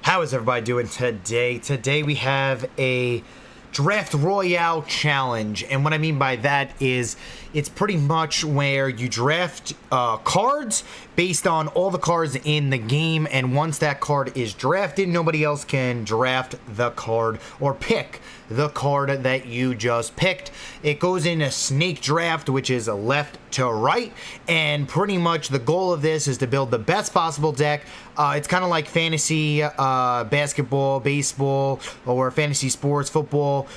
How is everybody doing today? Today we have a Draft Royale challenge, and what I mean by that is it's pretty much where you draft cards based on all the cards in the game, and once that card is drafted, nobody else can draft the card or pick the card that you just picked. It goes in a snake draft, which is a left to right, and pretty much the goal of this is to build the best possible deck. It's kind of like fantasy basketball, baseball, or fantasy sports, football,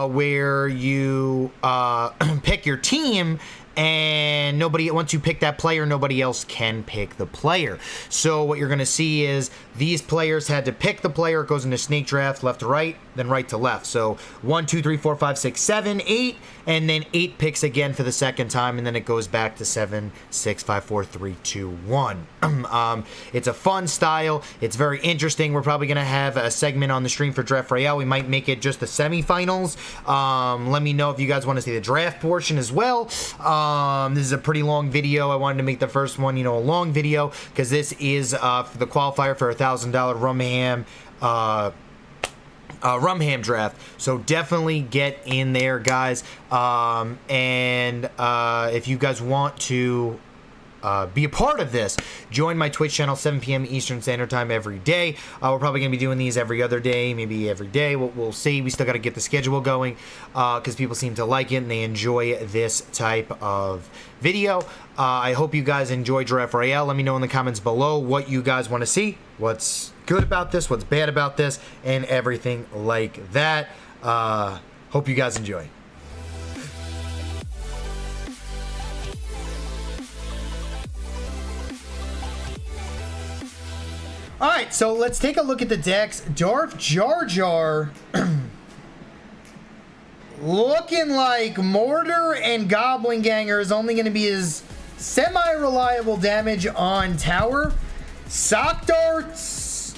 where you pick your team, and once you pick that player, nobody else can pick the player. So what you're going to see is these players had to pick the player. It goes into snake draft, left to right, then right to left. So 1, 2, 3, 4, 5, 6, 7, 8, and then 8 picks again for the second time, and then it goes back to 7, 6, 5, 4, 3, 2, 1. It's a fun style. It's very interesting. We're probably going to have a segment on the stream for Draft Royale. We might make it just the semifinals. Let me know if you guys want to see the draft portion as well. This is a pretty long video. I wanted to make the first one, a long video, because this is for the qualifier for $1,000 Rum Ham. Rum Ham draft, so definitely get in there, guys. And if you guys want to be a part of this, join my Twitch channel, 7 p.m. Eastern Standard Time every day. We're probably going to be doing these every other day, maybe every day. We'll see. We still got to get the schedule going because people seem to like it and they enjoy this type of video. I hope you guys enjoy Draft Royale. Let me know in the comments below what you guys want to see, what's good about this, what's bad about this, and everything like that. Hope you guys enjoy. All right, so let's take a look at the decks. Darth Jar Jar looking like Mortar and Goblin Ganger is only going to be his semi-reliable damage on tower. Sock Darts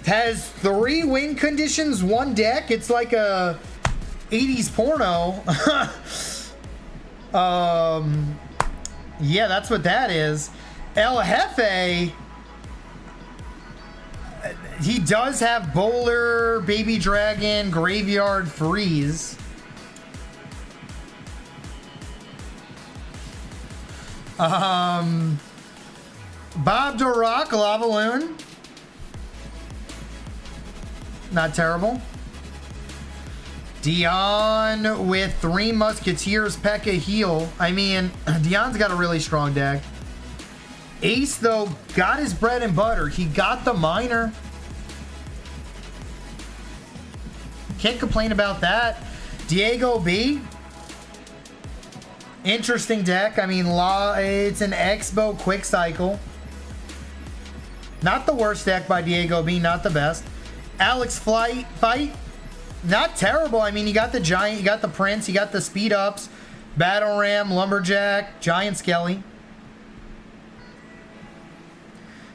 has 3 win conditions, 1 deck. It's like a 80s porno. Yeah, that's what that is. El Jefe, he does have Bowler, Baby Dragon, Graveyard Freeze. Bob Durock, Lava Loon. Not terrible. Dion with 3 Musketeers, P.E.K.K.A. Heal. I mean, Dion's got a really strong deck. Ace, though, got his bread and butter. He got the Miner. Can't complain about that. Diego B. Interesting deck. I mean, it's an Expo Quick Cycle. Not the worst deck by Diego B. Not the best. Alex Fight. Not terrible. I mean, you got the Giant, you got the Prince, you got the Speed Ups, Battle Ram, Lumberjack, Giant Skelly.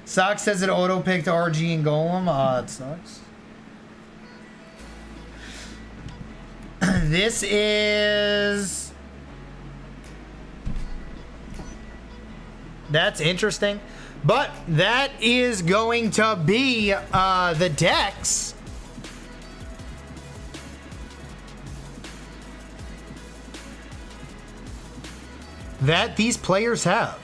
Sock says it auto-picked RG and Golem. It sucks. This is... That's interesting. But that is going to be the decks that these players have.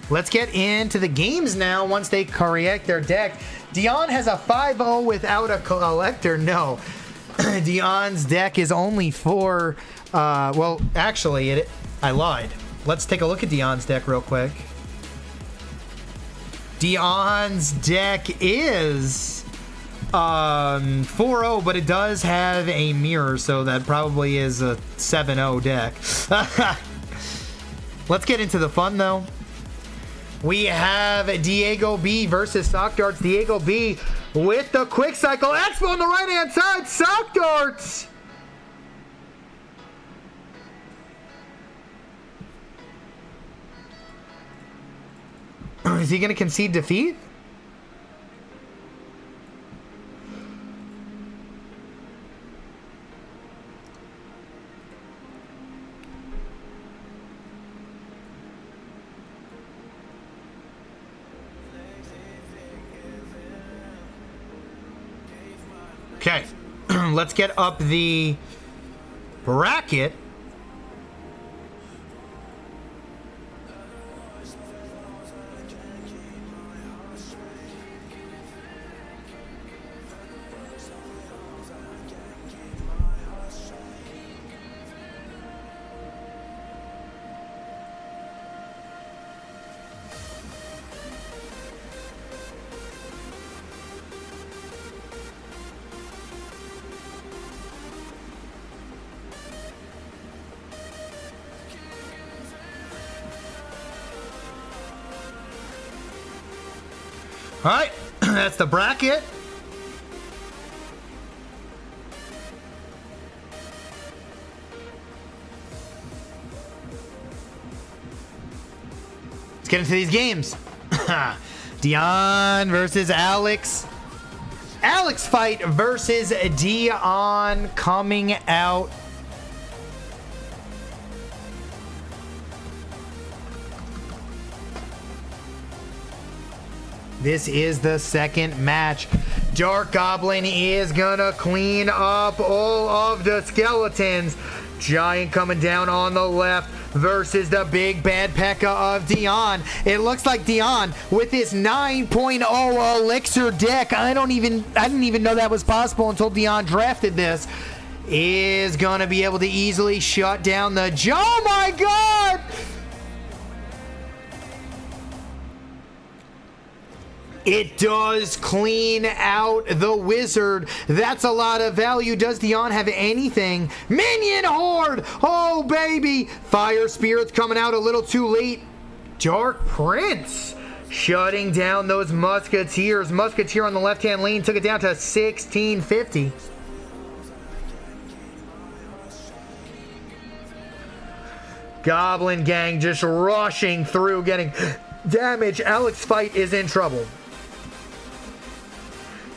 Let's get into the games now once they correct their deck. Dion has a 5-0 without a collector. No. Dion's deck is only 4. Well, actually, I lied. Let's take a look at Dion's deck real quick. Dion's deck is 4-0, but it does have a mirror, so that probably is a 7-0 deck. Let's get into the fun, though. We have Diego B versus Sock Darts. Diego B with the Quick Cycle. Expo on the right-hand side. Sock Darts. Is he going to concede defeat? Okay, let's get up the bracket. All right, that's the bracket. Let's get into these games. Dion versus Alex. Alex fight versus Dion coming out. This is the second match. Dark Goblin is gonna clean up all of the skeletons. Giant coming down on the left versus the big bad P.E.K.K.A. of Dion. It looks like Dion with his 9.0 elixir deck. I didn't even know that was possible until Dion drafted this. Is gonna be able to easily shut down the oh my god! It does clean out the wizard. That's a lot of value. Does Dion have anything? Minion Horde! Oh, baby! Fire Spirit's coming out a little too late. Dark Prince shutting down those Musketeers. Musketeer on the left-hand lane took it down to 1650. Goblin Gang just rushing through, getting damage. Alex fight is in trouble.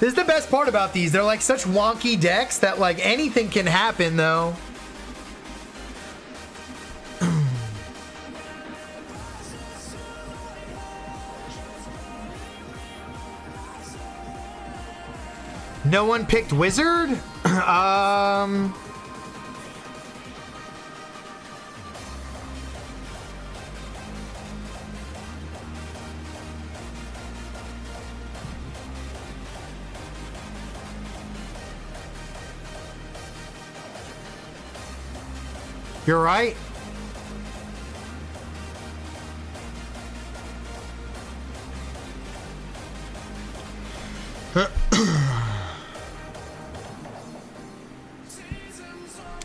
This is the best part about these. They're like such wonky decks that like anything can happen though. No one picked Wizard? You're right.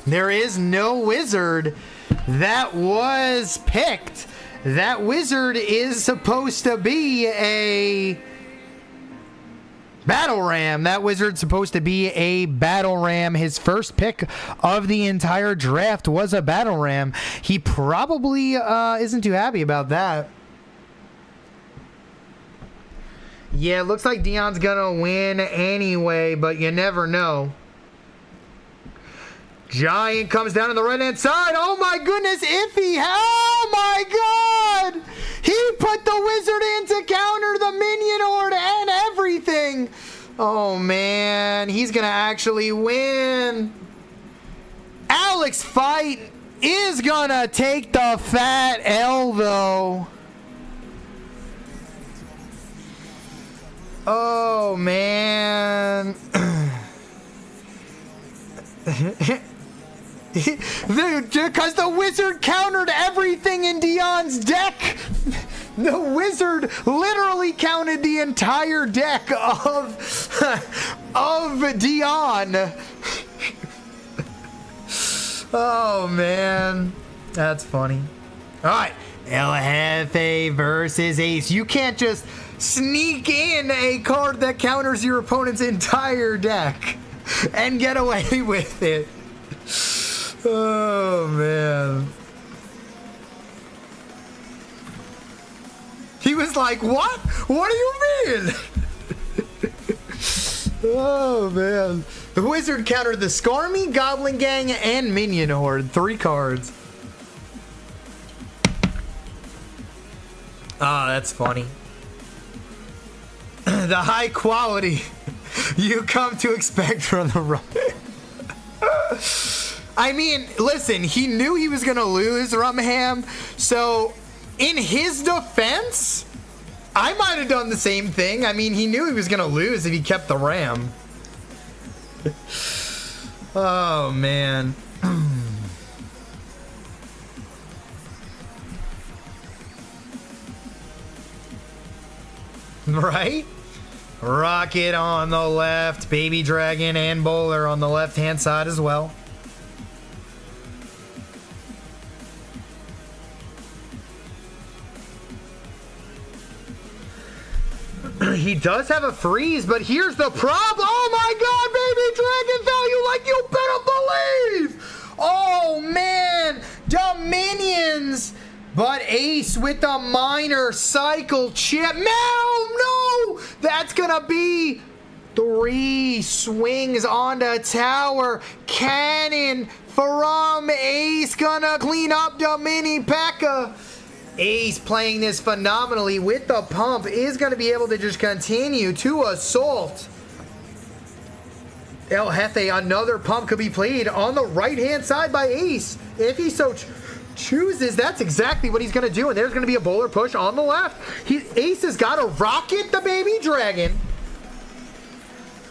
There is no wizard that was picked. That wizard is supposed to be a Battle Ram. That wizard's supposed to be a Battle Ram. His first pick of the entire draft was a Battle Ram. He probably isn't too happy about that. Yeah, it looks like Dion's gonna win anyway, but you never know. Giant comes down on the right-hand side. Oh my goodness, Iffy. Oh my god! He put the wizard in to counter the minion horde and everything. Oh man, he's gonna actually win. Alex fight is gonna take the fat L though. Oh man. Because the wizard countered everything in Dion's deck. The wizard literally counted the entire deck of Dion. Oh man, that's funny. All right, El Jefe versus Ace. You can't just sneak in a card that counters your opponent's entire deck and get away with it. Oh man. He was like, what? What do you mean? Oh man. The wizard countered the Skarmy, Goblin Gang, and Minion Horde. 3 cards. Ah, that's funny. The high quality you come to expect from the Rum. I mean, listen, he knew he was going to lose, Rum Ham. So, in his defense, I might have done the same thing. I mean, he knew he was going to lose if he kept the Ram. Oh, man. Right? Rocket on the left, Baby Dragon and Bowler on the left-hand side as well. He does have a freeze, but here's the problem. Oh my god, Baby Dragon value like you better believe. Oh man, Dominions. But Ace with the minor cycle chip. No, that's gonna be 3 swings on the tower. Cannon from Ace gonna clean up the mini P.E.K.K.A. Ace playing this phenomenally with the pump is going to be able to just continue to assault. El Jefe, another pump could be played on the right-hand side by Ace. If he so chooses, that's exactly what he's going to do. And there's going to be a bowler push on the left. Ace has got to rocket the Baby Dragon.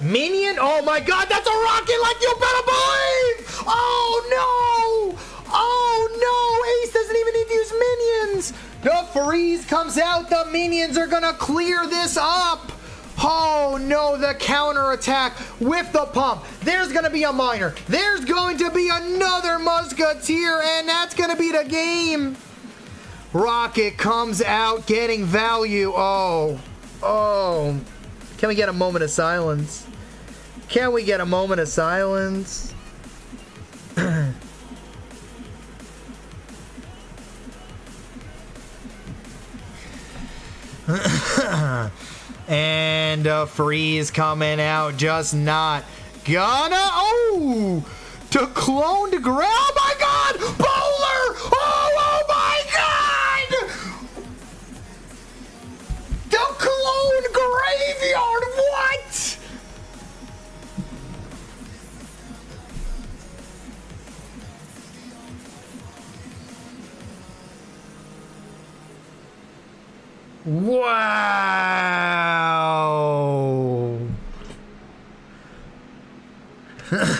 Minion, oh my god, that's a rocket like you better believe! Oh no! Oh no! Ace doesn't even need to use minions! The freeze comes out, the minions are gonna clear this up! Oh no, the counter attack with the pump. There's gonna be a minor. There's going to be another Musketeer, and that's gonna be the game. Rocket comes out getting value. Oh. Can we get a moment of silence? Can we get a moment of silence? And a freeze coming out, just not gonna. Oh, to clone to grab. Oh my god, Bowler! Oh my god! The clone graveyard. What? Wow.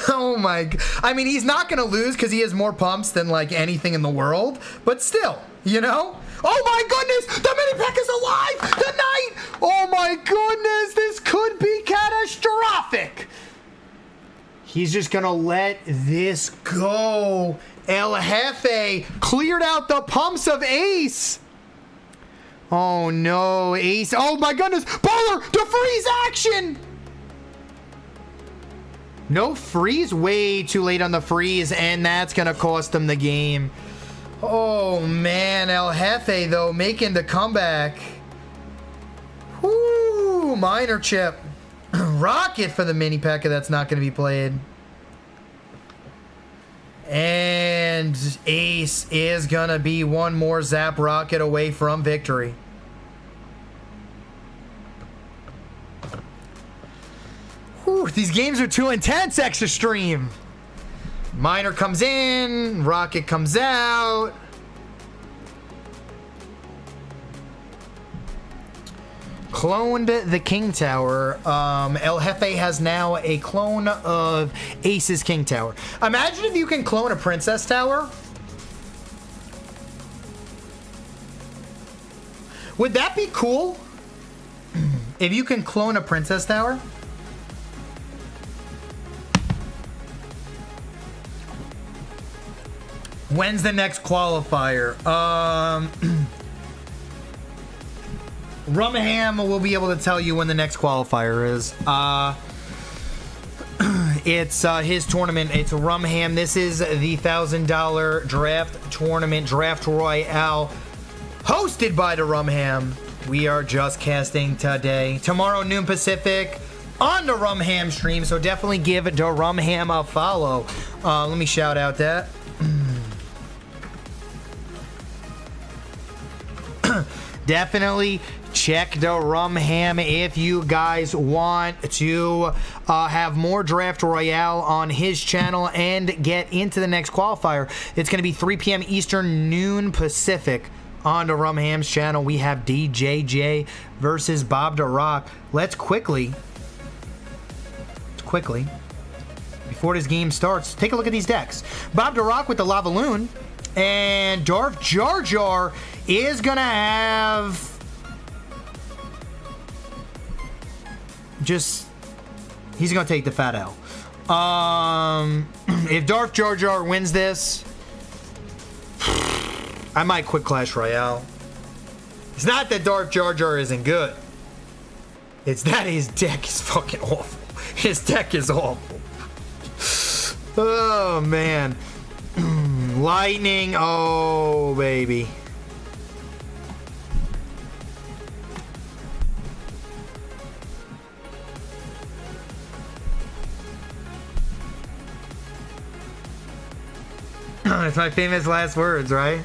Oh my, I mean, he's not gonna lose because he has more pumps than like anything in the world, but still, you know? Oh my goodness, the mini P.E.K.K.A. is alive tonight. Oh my goodness, this could be catastrophic. He's just gonna let this go. El Jefe cleared out the pumps of Ace. Oh no, Ace. Oh my goodness. Bowler, the freeze action. No freeze. Way too late on the freeze, and that's going to cost him the game. Oh man, El Jefe, though, making the comeback. Woo, minor chip. Rocket for the mini P.E.K.K.A. that's not going to be played. And Ace is going to be one more Zap Rocket away from victory. Whew, these games are too intense, Extra Stream. Minor comes in, Rocket comes out. Cloned the King Tower. El Jefe has now a clone of Ace's King Tower. Imagine if you can clone a Princess Tower. Would that be cool? If you can clone a Princess Tower? When's the next qualifier? Rum Ham will be able to tell you when the next qualifier is. It's his tournament. It's Rum Ham. This is the $1,000 draft tournament, Draft Royale, hosted by the Rum Ham. We are just casting today. Tomorrow, noon Pacific, on the Rum Ham stream. So definitely give the Rum Ham a follow. Let me shout out that. Definitely check the Rum Ham if you guys want to have more Draft Royale on his channel and get into the next qualifier. It's going to be 3 p.m. Eastern, noon Pacific on the Rum Ham's channel. We have DJJ versus Bob the Rock. Let's quickly, before this game starts, take a look at these decks. Bob the Rock with the Lava Loon, and Darth Jar Jar is gonna have he's gonna take the fat L. If Darth Jar Jar wins this, I might quit Clash Royale. It's not that Darth Jar Jar isn't good. It's that his deck is fucking awful. His deck is awful. Oh, man. Lightning. Oh, baby. That's my famous last words, right?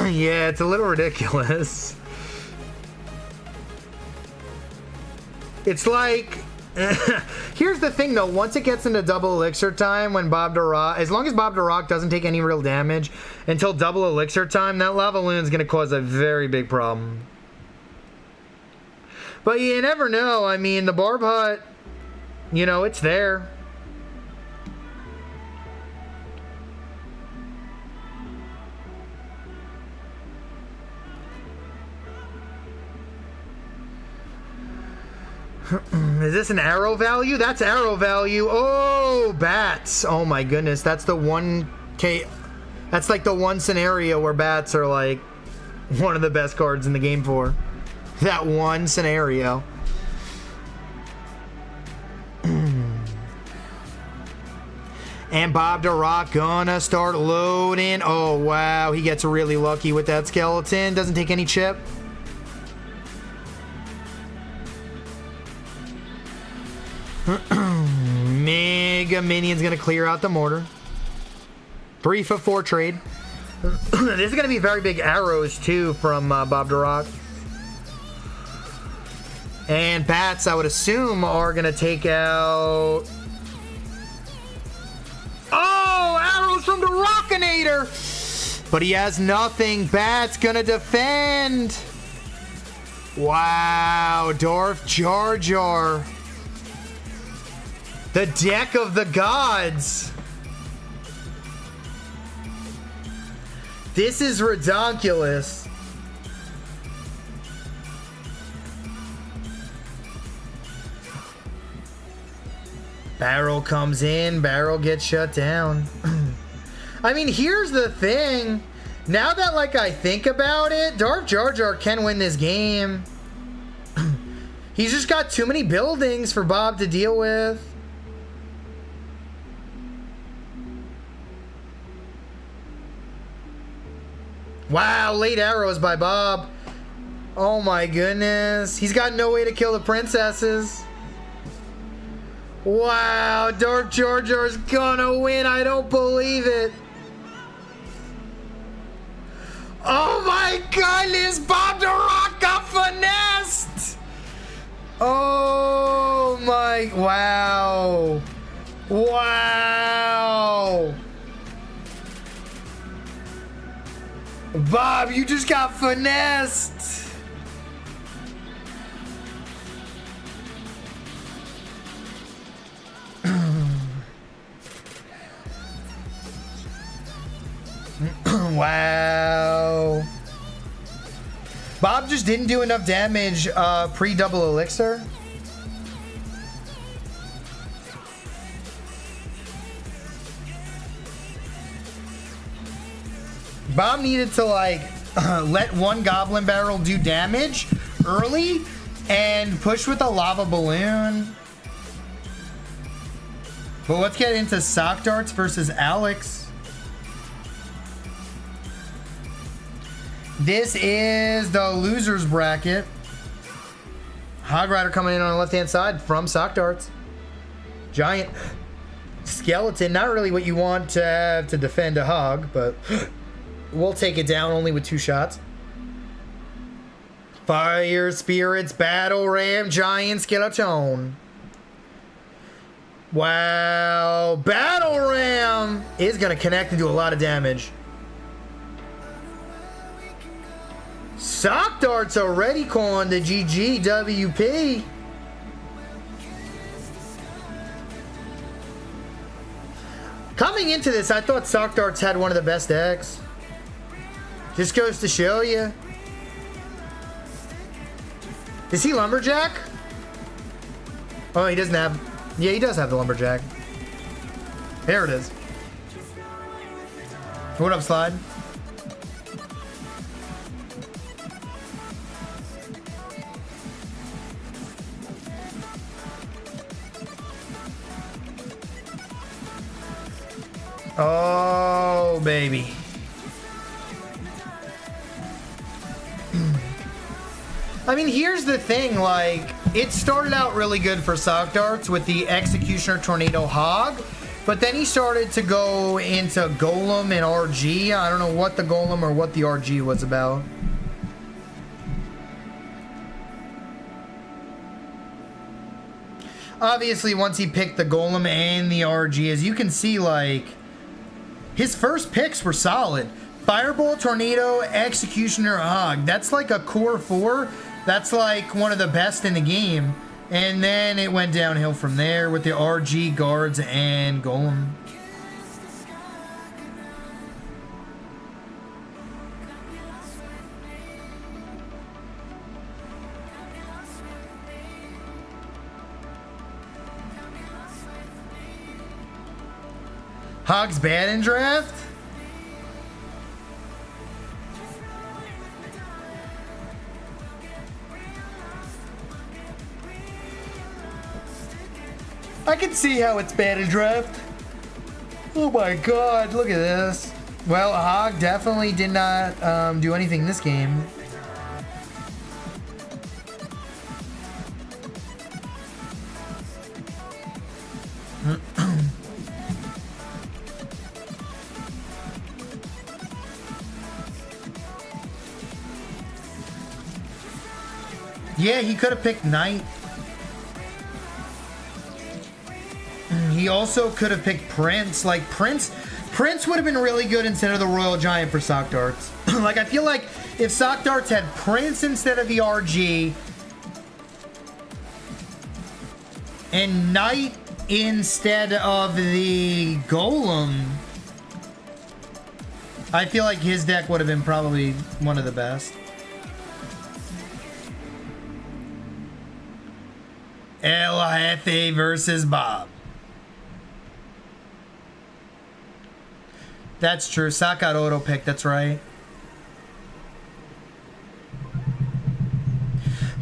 Yeah, it's a little ridiculous. It's like, here's the thing though, once it gets into double elixir time, when Bob the Rock, as long as Bob the Rock doesn't take any real damage until double elixir time, that Lava Loon's gonna cause a very big problem. But you never know. I mean, the Barb Hut, you know, it's there. Is this an arrow value? That's arrow value. Oh, bats. Oh my goodness. That's the 1K. That's like the one scenario where bats are like one of the best cards in the game for. That one scenario. And Bob the Rock gonna start loading. Oh, wow. He gets really lucky with that skeleton. Doesn't take any chip. Mega Minion's gonna clear out the mortar. 3-for-4 trade. This is gonna be very big arrows too from Bob the Rock. And bats, I would assume, are gonna take out. Oh, arrows from the Rockinator! But he has nothing. Bats gonna defend. Wow, Darth Jar Jar. The deck of the gods. This is redonkulous. Barrel comes in, barrel gets shut down. I mean, here's the thing. Now that, like, I think about it, Darth Jar Jar can win this game. He's just got too many buildings for Bob to deal with. Wow, late arrows by Bob. Oh my goodness. He's got no way to kill the princesses. Wow, Darth Jar Jar's gonna win. I don't believe it. Oh my goodness, Bob the Rock got finessed. Oh my, wow. Wow. Bob, you just got finessed. Wow. Bob just didn't do enough damage pre-double elixir. Bob needed to, like, let one goblin barrel do damage early and push with a lava balloon. But let's get into Sock Darts versus Alex. This is the loser's bracket. Hog Rider coming in on the left-hand side from Sock Darts. Giant skeleton. Not really what you want to have to defend a hog, but we'll take it down only with 2 shots. Fire Spirits, Battle Ram, Giant Skeleton. Wow. Battle Ram is going to connect and do a lot of damage. Sock Darts already calling the GGWP. Coming into this, I thought Sock Darts had one of the best decks. Just goes to show you. Is he Lumberjack? Oh, he doesn't have... Yeah, he does have the Lumberjack. There it is. What up, Slide? Oh, baby. I mean, here's the thing, like, it started out really good for Sock Darts with the Executioner Tornado Hog, but then he started to go into Golem and RG. I don't know what the Golem or what the RG was about. Obviously, once he picked the Golem and the RG, as you can see, like, his first picks were solid. Fireball, Tornado, Executioner, Hog. That's like a core 4. That's like one of the best in the game. And then it went downhill from there with the RG, Guards, and Golem. Hog's bad in draft? I can see how it's bad in draft. Oh my god, look at this. Well, Hog definitely did not do anything this game. Yeah, he could have picked Knight. He also could have picked Prince. Like, Prince would have been really good instead of the Royal Giant for Sock Darts. Like, I feel like if Sock Darts had Prince instead of the RG and Knight instead of the Golem, I feel like his deck would have been probably one of the best. El Jefe versus Bob. That's true. Sock got auto pick. That's right.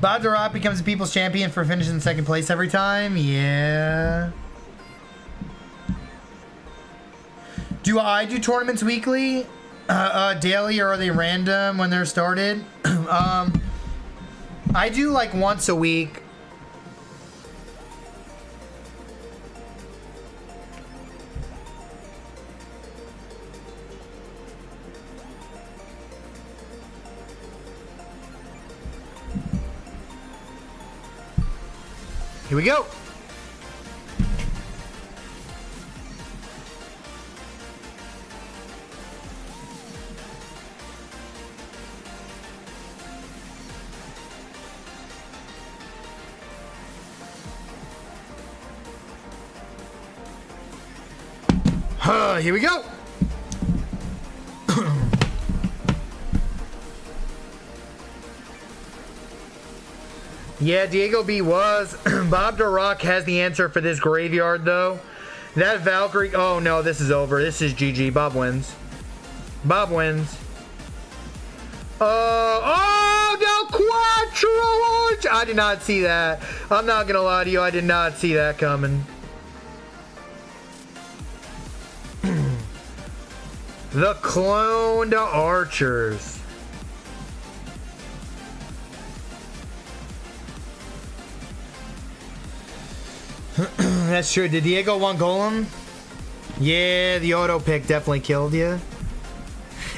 Bob the Rock becomes the people's champion for finishing second place every time. Yeah. Do I do tournaments weekly, daily, or are they random when they're started? I do like once a week. Here we go. Here we go. Yeah, Diego B was. Bob the Rock has the answer for this graveyard, though. That Valkyrie... Oh, no, this is over. This is GG. Bob wins. Bob wins. Oh, no, Quattro! I did not see that. I'm not going to lie to you. I did not see that coming. The cloned archers. That's true. Did Diego want Golem? Yeah, the auto pick definitely killed you.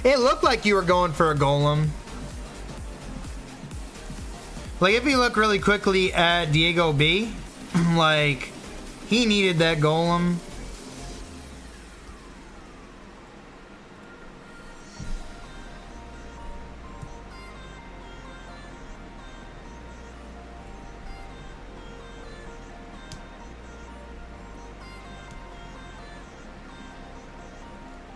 It looked like you were going for a Golem. Like, if you look really quickly at Diego B, like, he needed that Golem.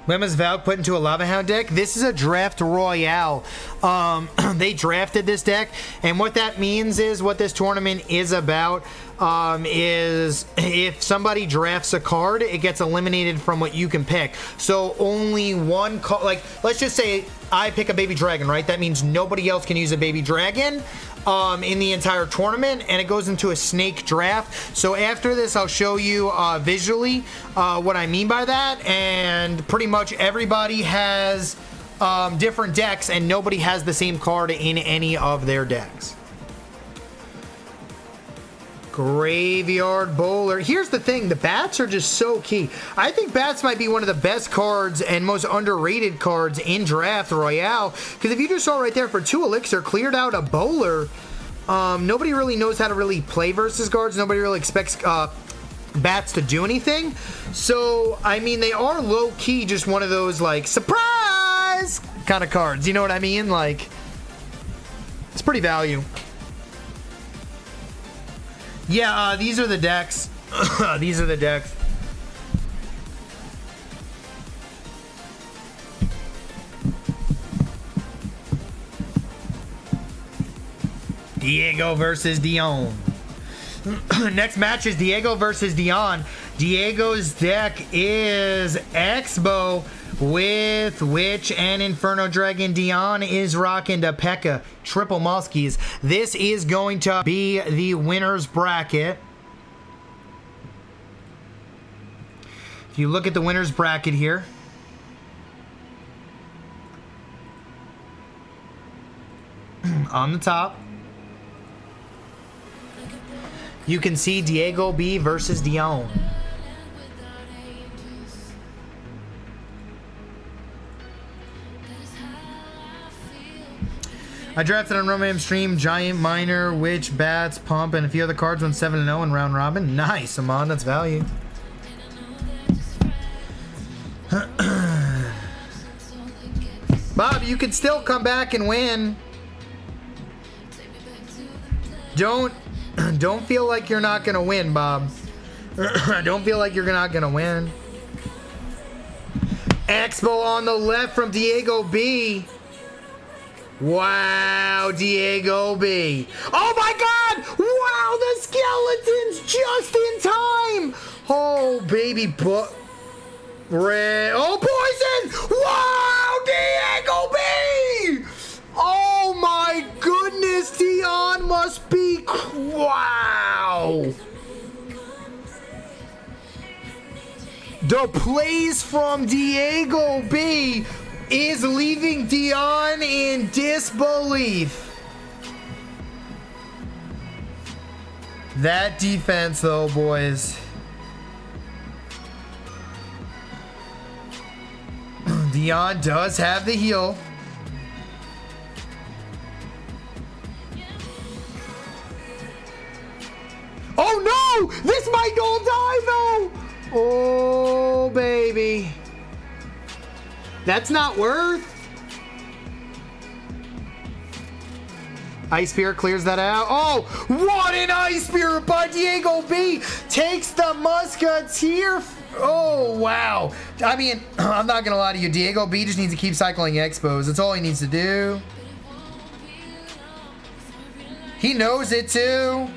When was Valk put into a Lava Hound deck? This is a draft royale. They drafted this deck, and what that means is what this tournament is about is if somebody drafts a card, it gets eliminated from what you can pick. So only one card, like let's just say I pick a baby dragon, right? That means nobody else can use a baby dragon in the entire tournament, and it goes into a snake draft. So after this, I'll show you visually what I mean by that, and pretty much everybody has different decks, and nobody has the same card in any of their decks. Graveyard Bowler. Here's the thing, the bats are just so key. I think bats might be one of the best cards and most underrated cards in Draft Royale, because if you just saw right there, for 2 elixir, cleared out a bowler. Nobody really knows how to really play versus guards. Nobody really expects bats to do anything. So, I mean, they are low-key just one of those, like, surprise kind of cards. You know what I mean? Like, it's pretty value. Yeah, these are the decks. These are the decks. Diego versus Dion. Next match is Diego versus Dion. Diego's deck is Expo with Witch and Inferno Dragon. Dion is rocking the P.E.K.K.A. Triple Muskies. This is going to be the winner's bracket. If you look at the winner's bracket here, on the top, you can see Diego B versus Dion. I drafted on Rum Ham stream Giant Miner, Witch, Bats, Pump, and a few other cards. Went 7-0 in round robin. Nice, Amon. That's value. Bob, you can still come back and win. Don't feel like you're not gonna win, Bob. Don't feel like you're not gonna win. Expo on the left from Diego B. Wow, Diego B. Oh my God! Wow, the skeletons just in time! Oh, baby, red. Oh, poison! Wow, Diego B! Oh my goodness, Dion must be. Wow! The plays from Diego B is leaving Dion in disbelief. That defense, though, boys. Dion does have the heal. Oh no! This might all die though! Oh baby. That's not worth. Ice Spear clears that out. Oh, what an Ice Spear by Diego B! Takes the Musketeer. Oh, wow. I mean, I'm not going to lie to you. Diego B just needs to keep cycling Expos. That's all he needs to do. He knows it too.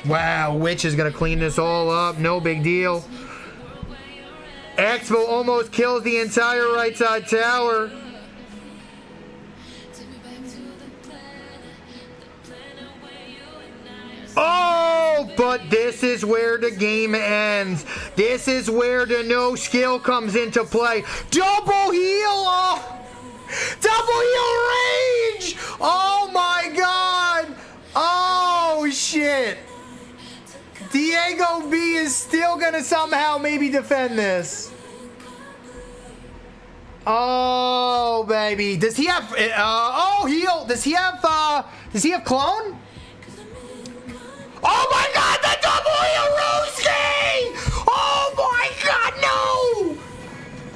Wow, Witch is going to clean this all up. No big deal. Expo almost kills the entire right side tower. Oh, but this is where the game ends. This is where the no skill comes into play. Double heal! Oh, double heal rage! Oh my God! shit. Diego B is still gonna somehow maybe defend this. Oh, baby. Does he have... Does he have clone? Oh, my God. The W Ruski! Oh, my God, no!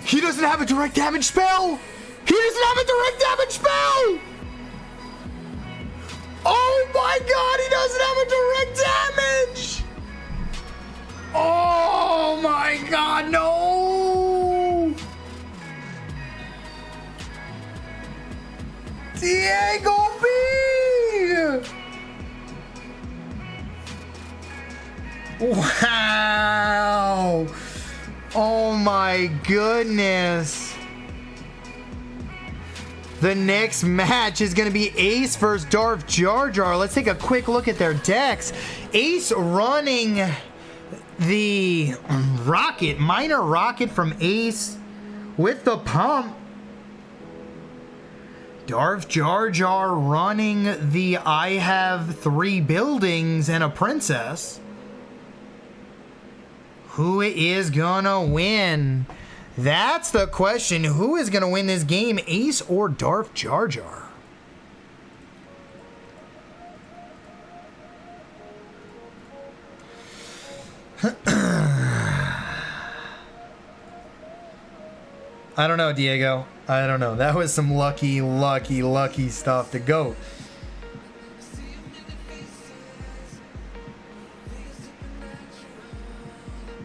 He doesn't have a direct damage spell. He doesn't have a direct damage spell. Oh, my God. He doesn't have a direct damage. Oh, my God, no! Diego B! Wow! Oh my goodness! The next match is going to be Ace versus Darth Jar Jar. Let's take a quick look at their decks. Ace running the rocket, minor rocket from Ace with the pump. Darth Jar Jar running the I have 3 buildings and a princess. Who is gonna win? That's the question. Who is gonna win this game, Ace or Darth Jar Jar? I don't know, Diego. I don't know. That was some lucky stuff to go.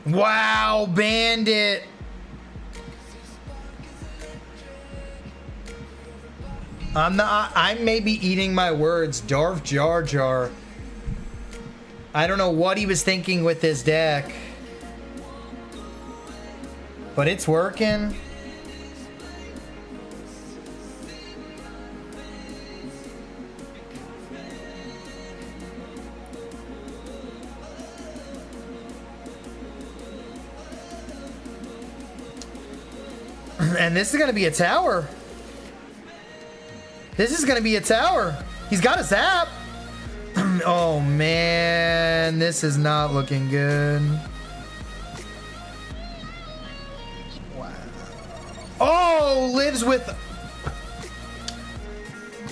Wow, Bandit. I'm maybe eating my words. Darth Jar Jar. I don't know what he was thinking with this deck, but it's working. And this is going to be a tower. This is going to be a tower. He's got a zap. Oh, man. This is not looking good. Wow. Oh, lives with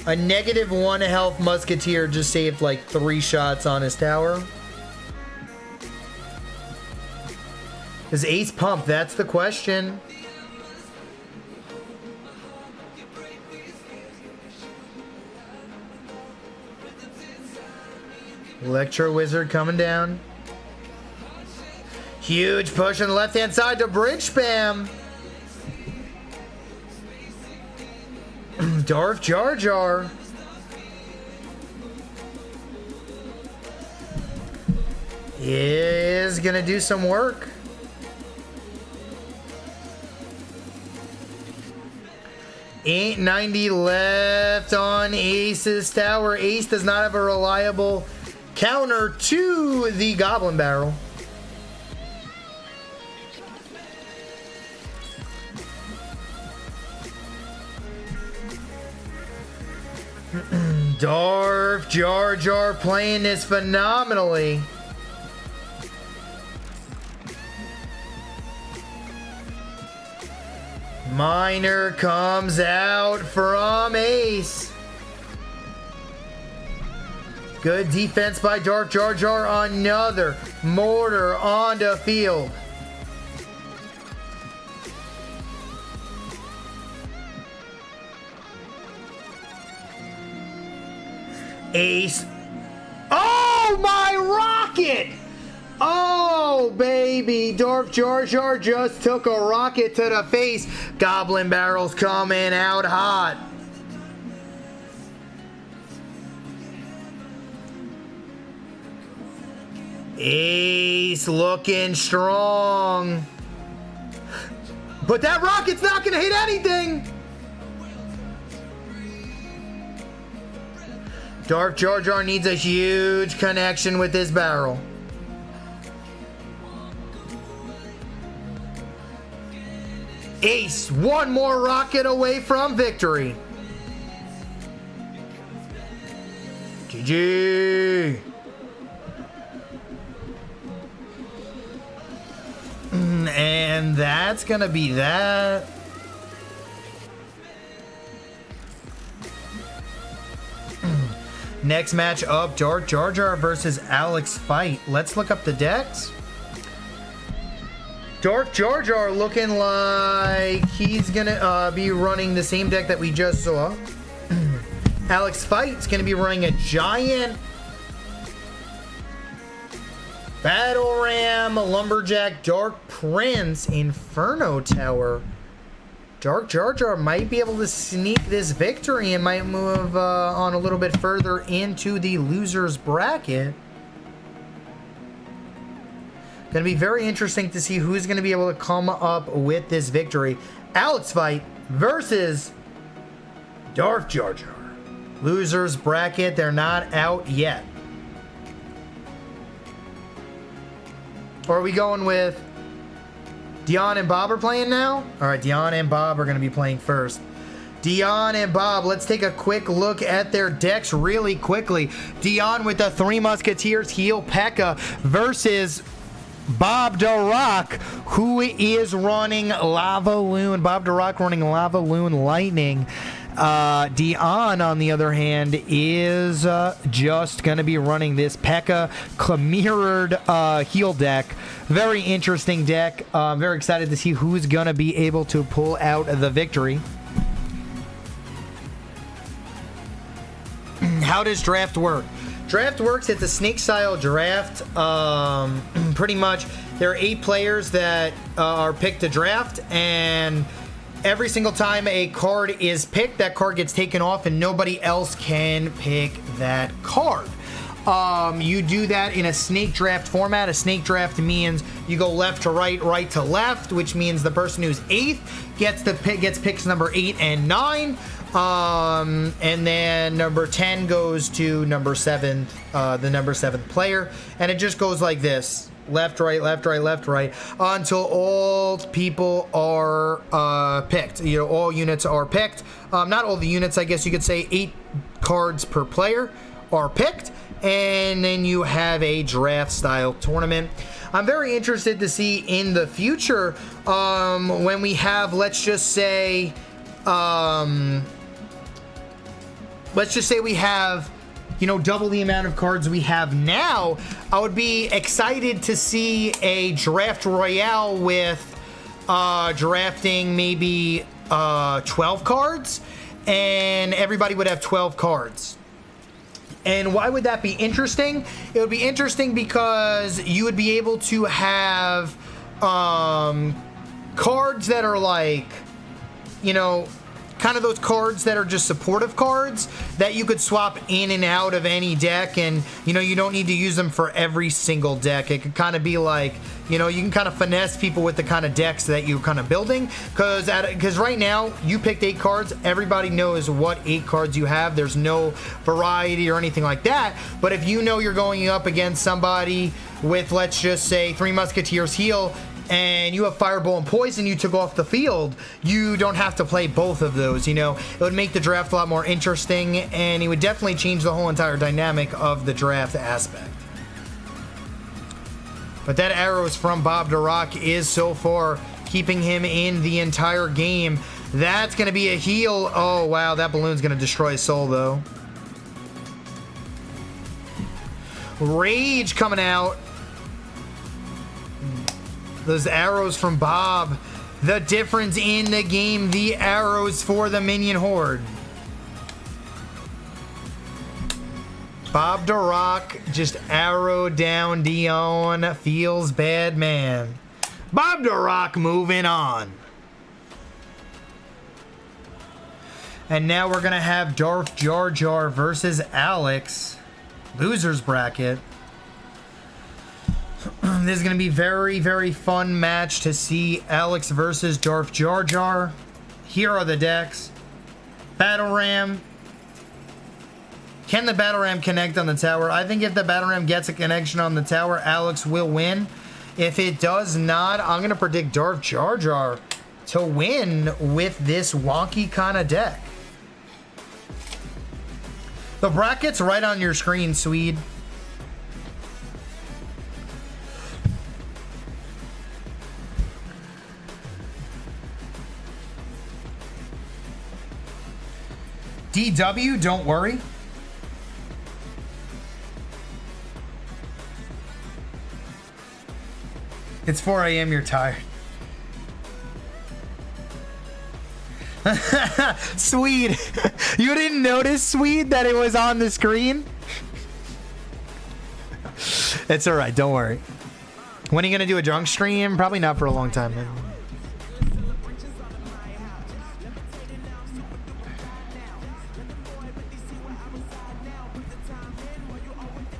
a -1 health musketeer. Just saved like 3 shots on his tower. Does Ace pump? That's the question. Electro Wizard coming down. Huge push on the left-hand side to bridge spam. Darth Jar Jar. Is gonna do some work. Ain't 90 left on Ace's tower. Ace does not have a reliable counter to the Goblin Barrel. Darth Jar Jar playing this phenomenally. Miner comes out from Ace. Good defense by Darth Jar Jar. Another mortar on the field. Ace. Oh, my rocket! Oh, baby. Darth Jar Jar just took a rocket to the face. Goblin Barrel's coming out hot. Ace looking strong. But that rocket's not going to hit anything. Darth Jar Jar needs a huge connection with this barrel. Ace, one more rocket away from victory. GG. And that's going to be that. Next match up, Dark Jar Jar versus Alex Fight. Let's look up the decks. Dark Jar Jar looking like he's going to be running the same deck that we just saw. Alex Fight's going to be running a giant Battle Ram, Lumberjack, Dark Prince, Inferno Tower. Dark Jar Jar might be able to sneak this victory and might move on a little bit further into the loser's bracket. Going to be very interesting to see who's going to be able to come up with this victory. Alex Fight versus Dark Jar Jar. Loser's bracket, they're not out yet. Or are we going with Dion and Bob are playing now? All right, Dion and Bob are going to be playing first. Dion and Bob, let's take a quick look at their decks really quickly. Dion with the Three Musketeers heel P.E.K.K.A. versus Bob DeRock, who is running Lava Loon. Bob DeRock running Lava Loon Lightning. Dion, on the other hand, is just going to be running this P.E.K.K.A. mirrored heel deck. Very interesting deck. Very excited to see who's going to be able to pull out the victory. How does draft work? Draft works, it's a snake style draft. Pretty much there are 8 players that are picked to draft, and every single time a card is picked, that card gets taken off and nobody else can pick that card. You do that in a snake draft format. A snake draft means you go left to right, right to left, which means the person who's 8th gets picks number 8 and 9. And then number 10 goes to number 7, the number 7th player, and it just goes like this: left, right, left, right, left, right, until all people are picked. You know, all units are picked. Not all the units, I guess you could say. 8 cards per player are picked, and then you have a draft style tournament. I'm very interested to see in the future when we have, let's just say we have, you know, double the amount of cards we have now. I would be excited to see a draft royale with drafting maybe 12 cards, and everybody would have 12 cards. And why would that be interesting? It would be interesting because you would be able to have cards that are like, you know, kind of those cards that are just supportive cards that you could swap in and out of any deck, and you know, you don't need to use them for every single deck. It could kind of be like, you know, you can kind of finesse people with the kind of decks that you're kind of building, because right now you picked 8 cards. Everybody knows what 8 cards you have. There's no variety or anything like that. But if you know you're going up against somebody with, let's just say, 3 Musketeers heel, and you have Fireball and Poison you took off the field, you don't have to play both of those. You know, it would make the draft a lot more interesting, and it would definitely change the whole entire dynamic of the draft aspect. But that arrows from Bob DeRock is so far keeping him in the entire game. That's going to be a heal. Oh, wow, that balloon's going to destroy his soul, though. Rage coming out. Those arrows from Bob. The difference in the game, the arrows for the minion horde. Bob DeRock just arrowed down Dion. Feels bad, man. Bob DeRock moving on. And now we're going to have Darth Jar Jar versus Alex. Loser's bracket. This is going to be very, very fun match to see. Alex versus Darth Jar Jar. Here are the decks. Battle Ram. Can the Battle Ram connect on the tower? I think if the Battle Ram gets a connection on the tower, Alex will win. If it does not, I'm going to predict Darth Jar Jar to win with this wonky kind of deck. The bracket's right on your screen, Swede. DW, don't worry. It's 4 a.m. You're tired. Swede, you didn't notice, Swede, that it was on the screen? It's all right. Don't worry. When are you going to do a drunk stream? Probably not for a long time.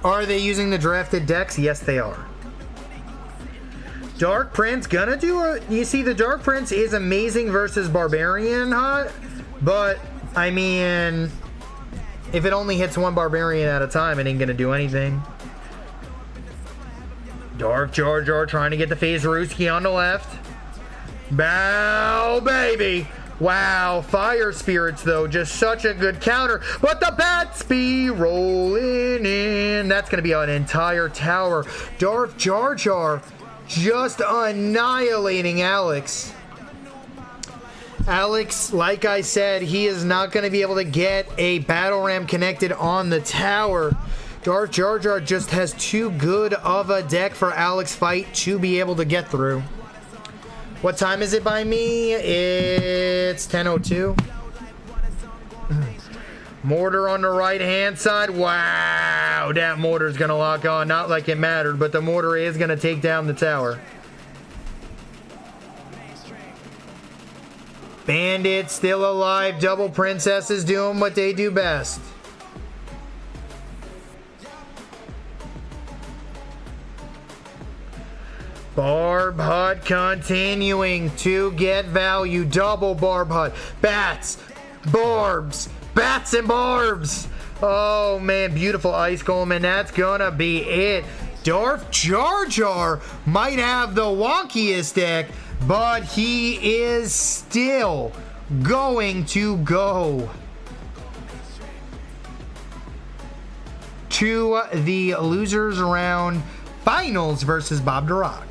Are they using the drafted decks? Yes, they are. Dark Prince gonna do a... You see, the Dark Prince is amazing versus Barbarian, huh? But, I mean... If it only hits one Barbarian at a time, it ain't gonna do anything. Dark Jar Jar trying to get the phase Ruski on the left. Bow, baby! Wow, Fire Spirits, though, just such a good counter. But the bats be rolling in. That's gonna be an entire tower. Dark Jar Jar... just annihilating Alex. Alex, like I said, he is not going to be able to get a battle ram connected on the tower. Darth Jar Jar just has too good of a deck for Alex Fight to be able to get through. What time is it by me? It's 10:02. Mortar on the right hand side. Wow, that mortar's gonna lock on. Not like it mattered, but the mortar is gonna take down the tower. Bandit still alive. Double Princesses doing what they do best. Barb Hut continuing to get value. Double Barb Hut. Bats. Barbs. Bats and barbs. Oh man, beautiful Ice Golem, and that's gonna be it. Darth Jar Jar might have the wonkiest deck, but he is still going to go to the losers round finals versus Bob DeRock.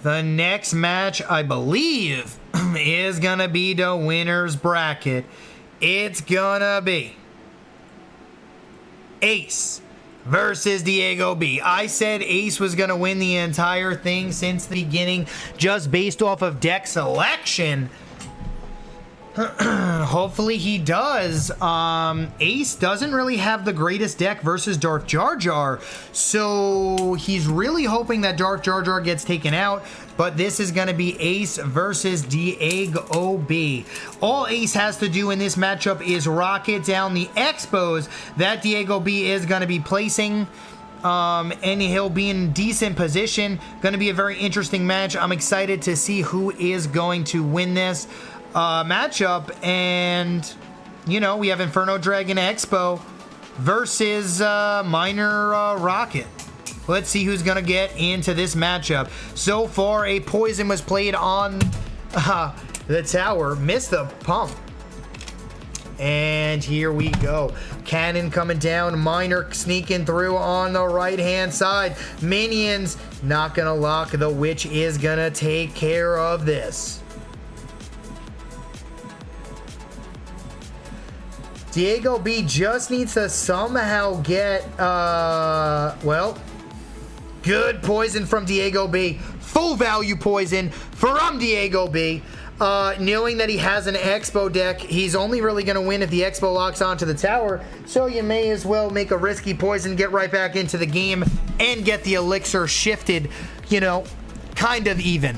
The next match, I believe, is going to be the winner's bracket. It's going to be Ace versus Diego B. I said Ace was going to win the entire thing since the beginning, just based off of deck selection. Hopefully he does. Ace doesn't really have the greatest deck versus Darth Jar Jar, so he's really hoping that Darth Jar Jar gets taken out, but this is going to be Ace versus Diego B. All Ace has to do in this matchup is rocket down the Expos that Diego B is going to be placing, and he'll be in decent position. Going to be a very interesting match. I'm excited to see who is going to win this matchup. And you know, we have Inferno Dragon Expo versus Minor Rocket. Let's see who's gonna get into this matchup. So far, a poison was played on the tower, missed the pump, and here we go. Cannon coming down, Minor sneaking through on the right hand side. Minions not gonna lock. The witch is gonna take care of this. Diego B just needs to somehow get, well, good poison from Diego B. Full value poison from Diego B. Knowing that he has an Expo deck, he's only really going to win if the Expo locks onto the tower. So you may as well make a risky poison, get right back into the game, and get the elixir shifted, you know, kind of even.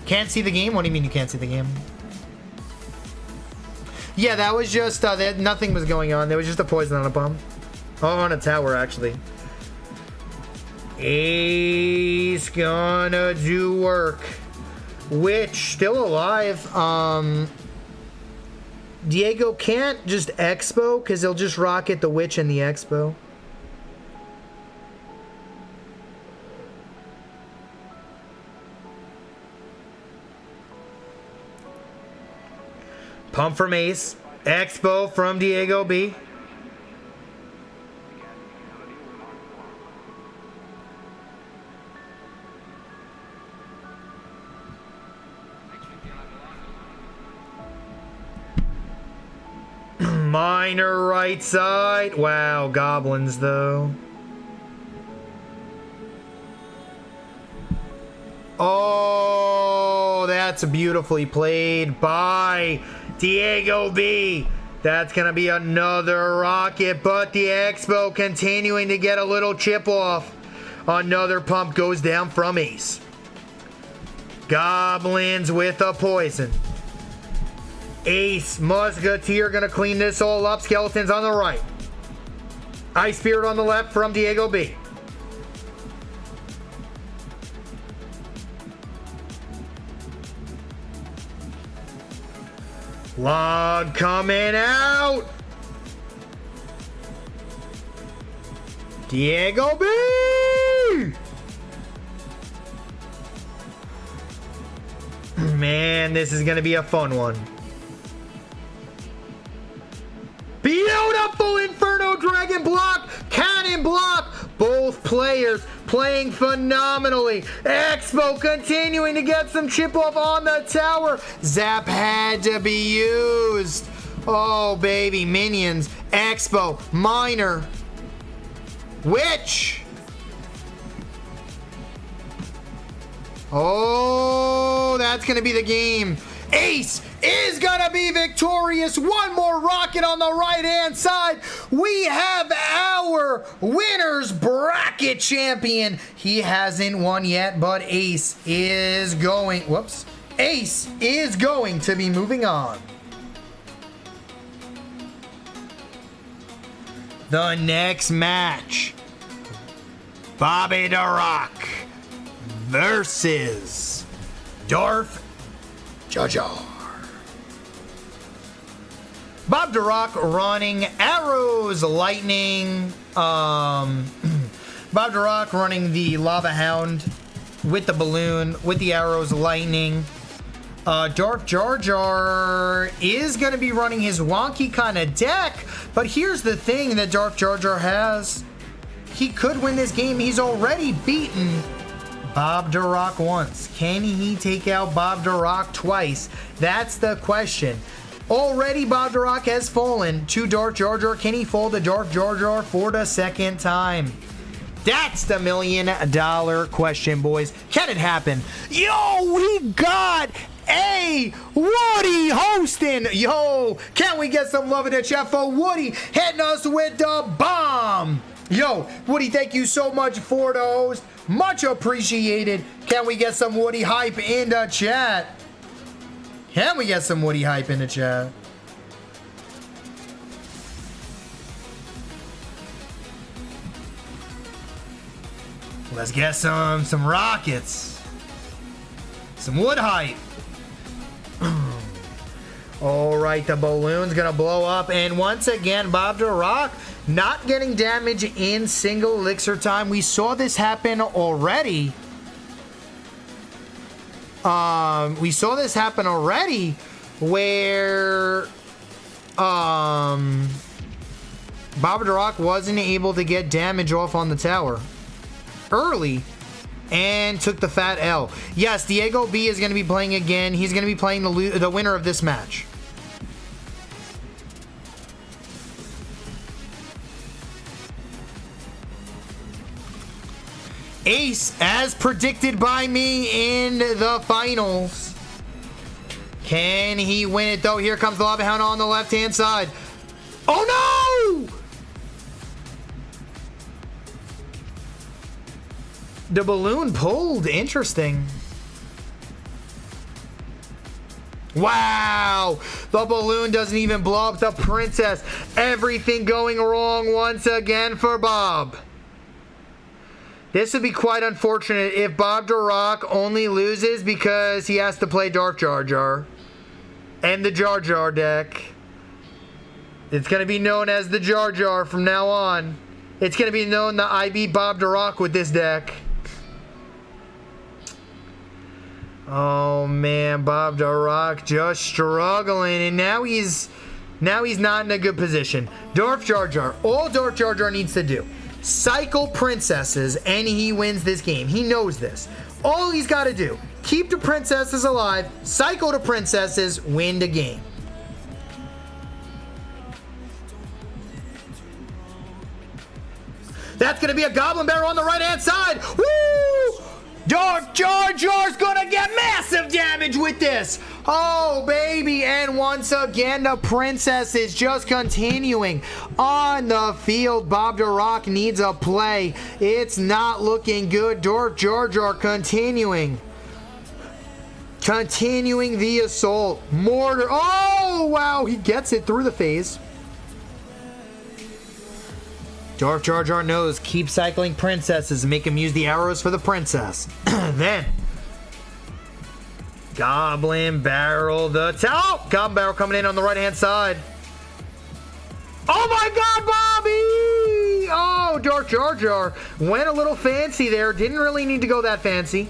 Can't see the game? What do you mean you can't see the game? Yeah, that was just, nothing was going on. There was just a poison on a pump. Oh, on a tower, actually. Ace gonna do work. Witch, still alive. Diego can't just Expo, because he'll just rocket the Witch in the Expo. Pump from Ace. Expo from Diego B. Minor right side. Wow, goblins though. Oh, that's beautifully played by Diego B. That's going to be another rocket, but the Expo continuing to get a little chip off. Another pump goes down from Ace. Goblins with a poison. Ace, Musketeer going to clean this all up. Skeletons on the right. Ice Spirit on the left from Diego B. Log coming out. Diego B. Man, this is going to be a fun one. Beautiful Inferno Dragon block, cannon block. Both players playing phenomenally. Expo continuing to get some chip off on the tower. Zap had to be used. Oh, baby. Minions. Expo. Minor. Witch. Oh, that's going to be the game. Ace is going to be victorious. One more rocket on the right-hand side. We have our winner's bracket champion. He hasn't won yet, but Ace is going... Whoops. Ace is going to be moving on. The next match. Bobby the Rock versus Darth Jar Jar. Bob the Rock running arrows, lightning. Bob the Rock running the Lava Hound with the balloon, with the arrows, lightning. Darth Jar Jar is going to be running his wonky kind of deck, but here's the thing that Darth Jar Jar has. He could win this game. He's already beaten Bob the Rock once. Can he take out Bob the Rock twice? That's the question. Already Bob the Rock has fallen to Darth Jar Jar. Can he fall to Darth Jar Jar for the second time? That's the $1 million question, boys. Can it happen? Yo, we got a Woody hosting. Yo, can we get some love in the chat for Woody hitting us with the bomb? Yo, Woody, thank you so much for the host. Much appreciated. Can we get some Woody hype in the chat? Can we get some Woody hype in the chat? Let's get some rockets. Some wood hype. All right, the balloon's gonna blow up, and once again, Bob the Rock not getting damage in single elixir time. We saw this happen already. We saw this happen already where Bob the Rock wasn't able to get damage off on the tower early and took the fat L. Yes, Diego B is going to be playing again. He's going to be playing the winner of this match. Ace, as predicted by me in the finals. Can he win it though? Here comes the Lava Hound on the left-hand side. Oh no! The balloon pulled. Interesting. Wow! The balloon doesn't even blow up the princess. Everything going wrong once again for Bob. This would be quite unfortunate if Bob the Rock only loses because he has to play Darth Jar Jar and the Jar Jar deck. It's going to be known as the Jar Jar from now on. It's going to be known that I beat Bob the Rock with this deck. Oh man, Bob the Rock just struggling, and now he's not in a good position. Darth Jar Jar, all Darth Jar Jar needs to do, cycle princesses, and he wins this game. He knows this. All he's got to do, keep the princesses alive, cycle the princesses, win the game. That's going to be a Goblin Barrel on the right-hand side. Woo! Darth Jar Jar's going to get massive damage with this. Oh, baby. And once again, the princess is just continuing on the field. Bob the Rock needs a play. It's not looking good. Darth Jar Jar continuing the assault. Mortar. Oh, wow. He gets it through the phase. Darth Jar Jar knows, keep cycling princesses and make him use the arrows for the princess. Then, Goblin Barrel the tower. Goblin Barrel coming in on the right-hand side. Oh my God, Bobby! Oh, Darth Jar Jar went a little fancy there. Didn't really need to go that fancy.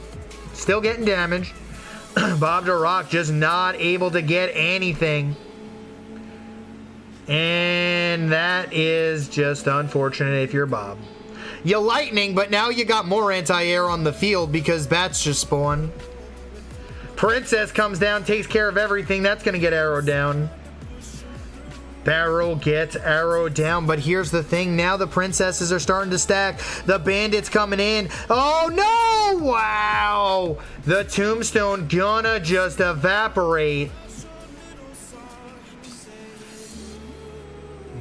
Still getting damaged. Bob the Rock just not able to get anything. And that is just unfortunate if you're Bob. You lightning, but now you got more anti-air on the field because bats just spawn. Princess comes down, takes care of everything. That's going to get arrowed down. Barrel gets arrowed down, but here's the thing. Now the princesses are starting to stack. The bandits coming in. Oh, no! Wow! The tombstone gonna just evaporate.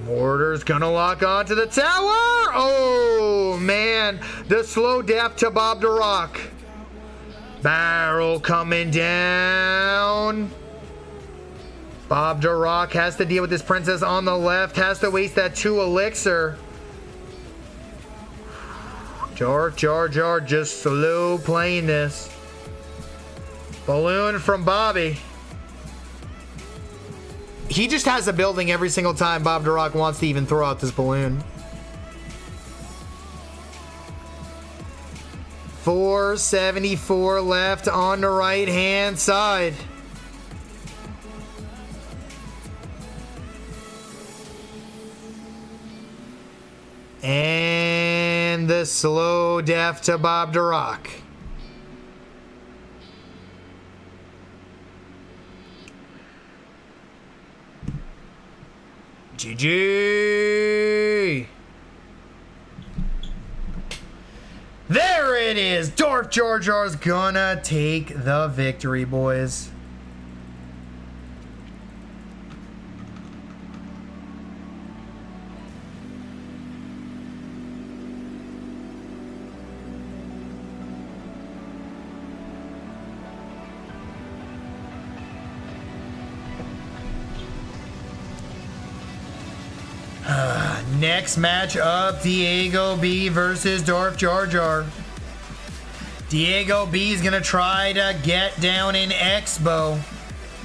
Mortar's gonna lock onto the tower. Oh, man. The slow death to Bob the Rock. Barrel coming down. Bob the Rock has to deal with this princess on the left. Has to waste that 2 elixir. Darth Jar Jar just slow playing this. Balloon from Bobby. He just has a building every single time Bob the Rock wants to even throw out this balloon. 474 left on the right-hand side. And the slow death to Bob the Rock. GG! There it is! Darth Jar Jar's gonna take the victory, boys. Next match up, Diego B versus Darth Jar Jar. Diego B is gonna try to get down in Expo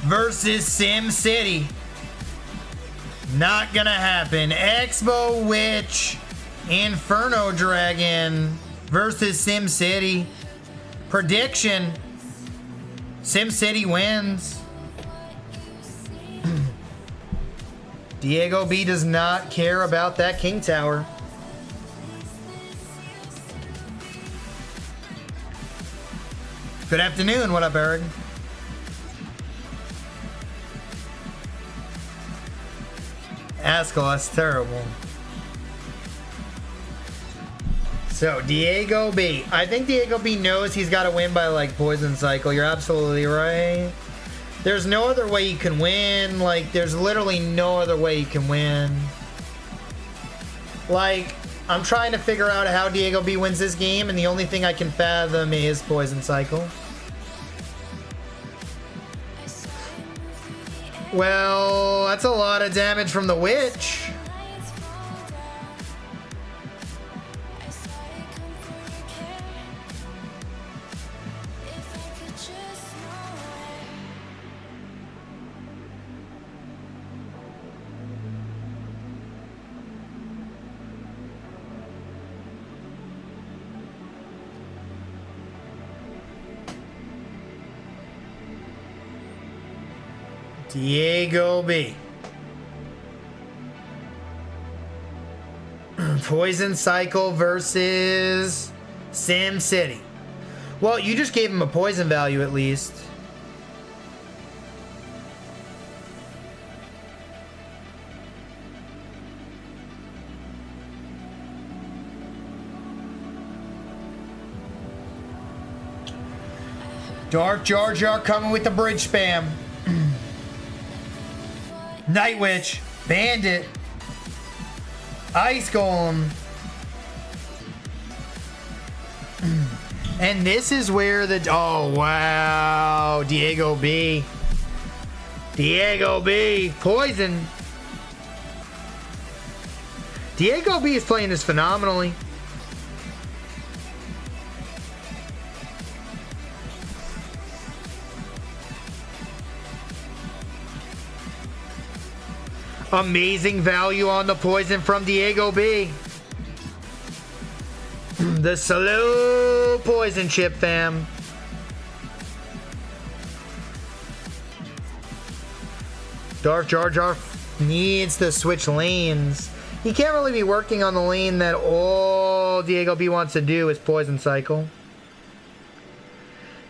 versus Sim City. Not gonna happen. Expo Witch, Inferno Dragon versus Sim City. Prediction: Sim City wins. Diego B does not care about that King Tower. Good afternoon. What up, Eric? Askel, that's terrible. So, Diego B. I think Diego B knows he's got to win by, like, Poison Cycle. You're absolutely right. There's no other way you can win. Like, there's literally no other way you can win. Like, I'm trying to figure out how Diego B wins this game, and the only thing I can fathom is Poison Cycle. Well, that's a lot of damage from the Witch. Diego B. Poison Cycle versus Sim City. Well, you just gave him a poison value at least. Dark Jar Jar coming with the bridge spam. Night Witch, Bandit, Ice Golem. And this is where the... Oh, wow. Diego B. Diego B. Poison. Diego B is playing this phenomenally. Amazing value on the poison from Diego B. The slow poison chip, fam. Dark Jar Jar needs to switch lanes. He can't really be working on the lane that all Diego B wants to do is poison cycle.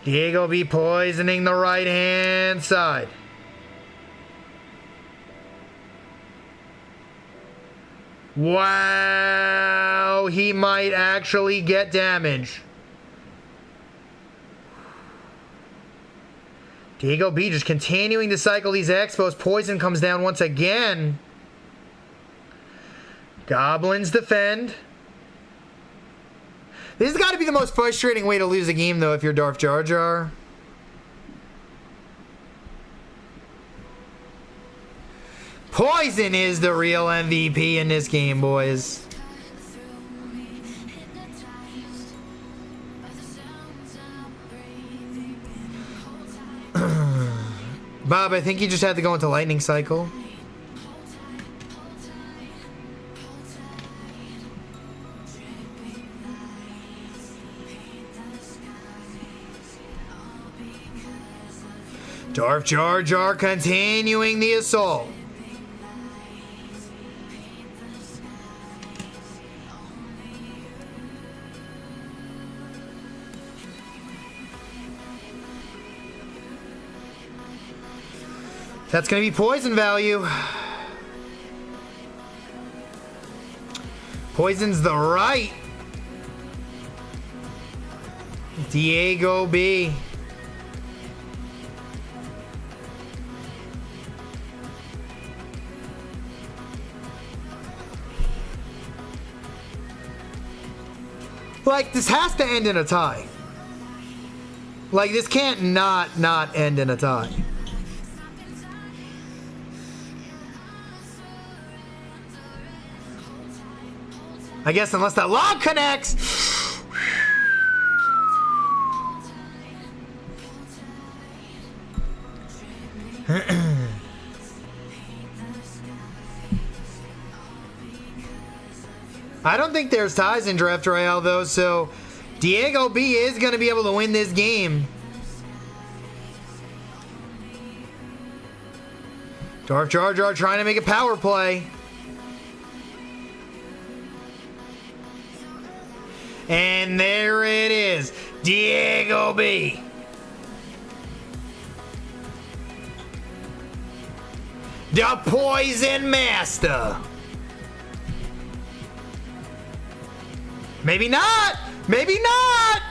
Diego B poisoning the right hand side. Wow, he might actually get damage. Diego B just continuing to cycle these expos. Poison comes down once again. Goblins defend. This has got to be the most frustrating way to lose a game, though, if you're Darth Jar Jar. Poison is the real MVP in this game, boys. Bob, I think you just had to go into lightning cycle. Darth Jar Jar continuing the assault. That's going to be poison value. Poison's the right. Diego B. Like, this has to end in a tie. Like, this can't not end in a tie. I guess unless that log connects. I don't think there's ties in Draft Royale, though, so Diego B is going to be able to win this game. Darth Jar Jar trying to make a power play. And there it is, Diego B. The Poison Master. Maybe not. Maybe not.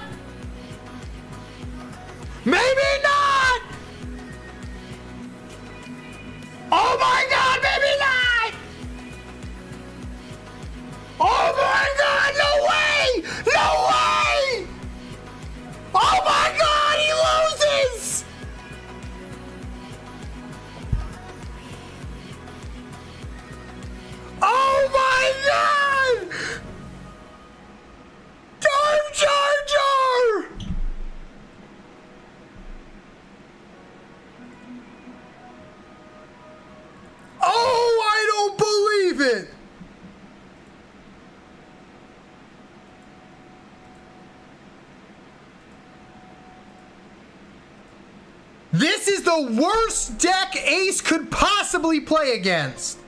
Maybe not. Oh my God, maybe not. Oh my God, no way. No way. Oh my God, he loses. Oh my God. Darth Jar Jar! This is the worst deck Ace could possibly play against.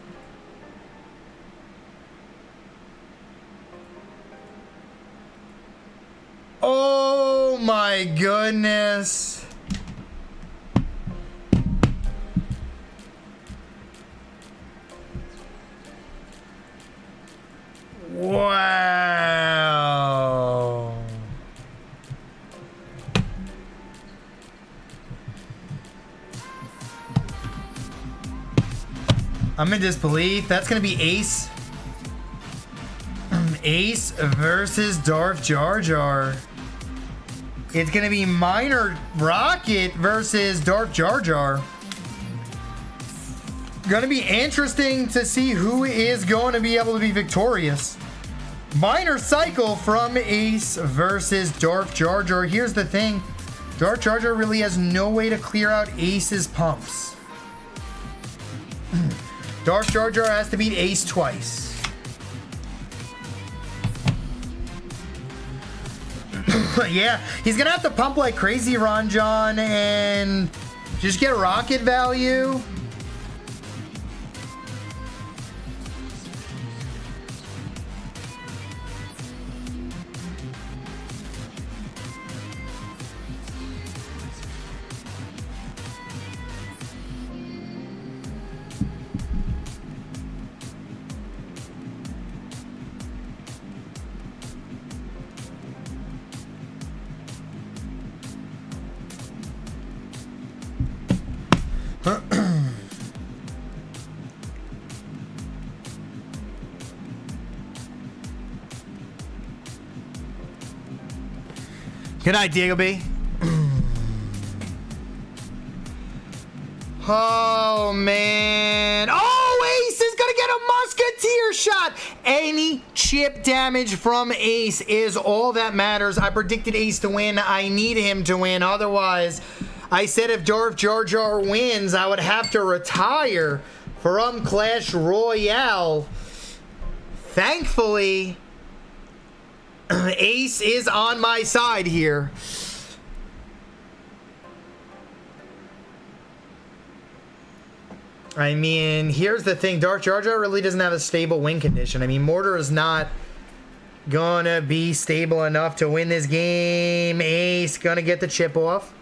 Oh my goodness. Wow. I'm in disbelief. That's going to be Ace. Ace versus Darth Jar Jar. It's going to be Minor Rocket versus Darth Jar Jar. Going to be interesting to see who is going to be able to be victorious. Minor Cycle from Ace versus Darth Jar Jar. Here's the thing. Darth Jar Jar really has no way to clear out Ace's pumps. Darth Jar Jar has to beat Ace twice. Yeah, he's gonna have to pump like crazy, Ron John, and just get rocket value. Good night, Diego B. Oh, man. Oh, Ace is going to get a Musketeer shot. Any chip damage from Ace is all that matters. I predicted Ace to win. I need him to win. Otherwise, I said if Darth Jar Jar wins, I would have to retire from Clash Royale. Thankfully, Ace is on my side here. I mean, here's the thing. Darth Jar Jar really doesn't have a stable win condition. I mean, Mortar is not gonna be stable enough to win this game. Ace gonna get the chip off.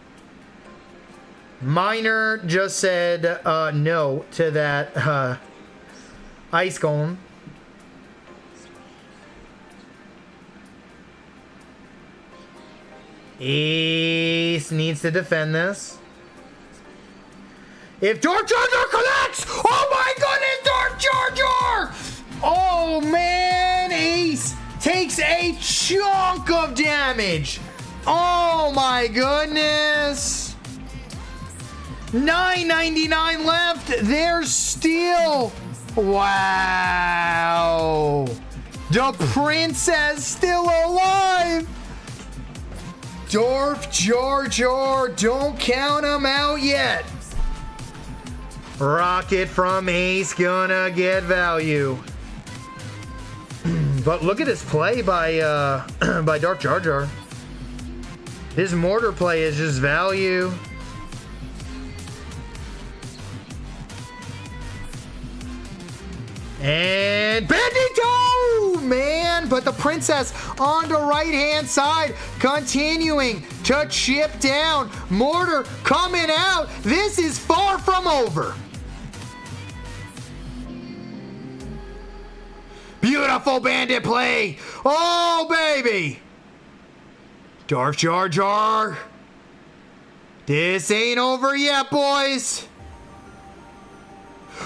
Minor just said no to that Ice Golem. Ace needs to defend this. If Darth Jar Jar connects! Oh my goodness, Darth Jar Jar! Oh man, Ace takes a chunk of damage. Oh my goodness. $9.99 left. There's still... Wow. The princess still alive. Darth Jar Jar, don't count him out yet. Rocket from Ace gonna get value. But look at this play by by Darth Jar Jar. His Mortar play is just value. And Bandito! Man, but the princess on the right-hand side, continuing to chip down. Mortar coming out. This is far from over. Beautiful bandit play. Oh, baby. Darth Jar Jar. This ain't over yet, boys.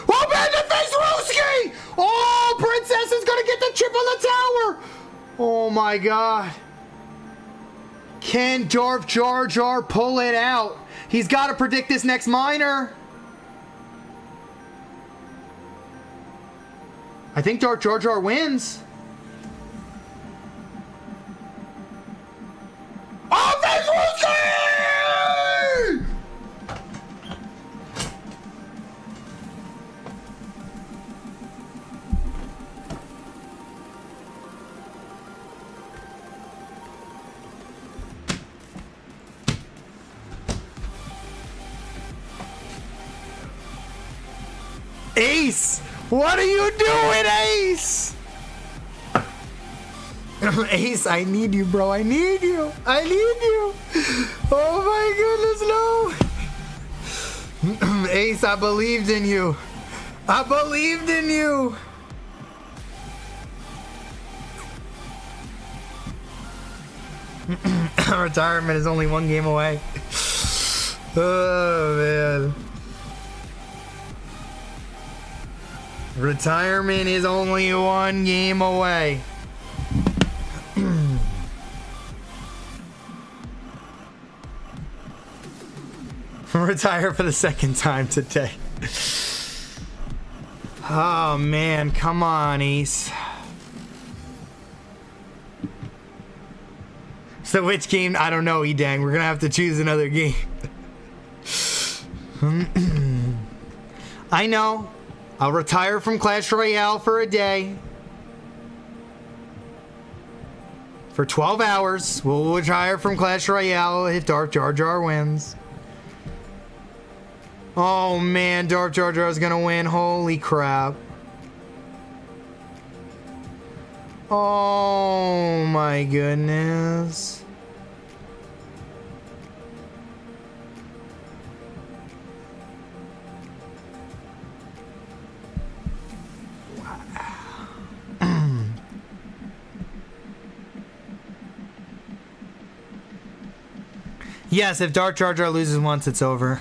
Oh, bandit face Ruski. Oh, princess is gonna get the chip on the tower. Oh my god. Can Darth Jar Jar pull it out? He's got to predict this next minor. I think Darth Jar Jar wins. Oh, face Ruski! Ace! What are you doing, Ace? Ace, I need you, bro. I need you. I need you. Oh my goodness, no. Ace, I believed in you. I believed in you. Retirement is only one game away. Oh, man. Retirement is only one game away. Retire for the second time today. Oh, man. Come on, Ace. So which game? I don't know, E-Dang. We're going to have to choose another game. I know. I'll retire from Clash Royale for a day. For 12 hours. We'll retire from Clash Royale if Darth Jar Jar wins. Oh man, Darth Jar Jar is going to win. Holy crap. Oh my goodness. Yes, if Darth Jar Jar loses once, it's over.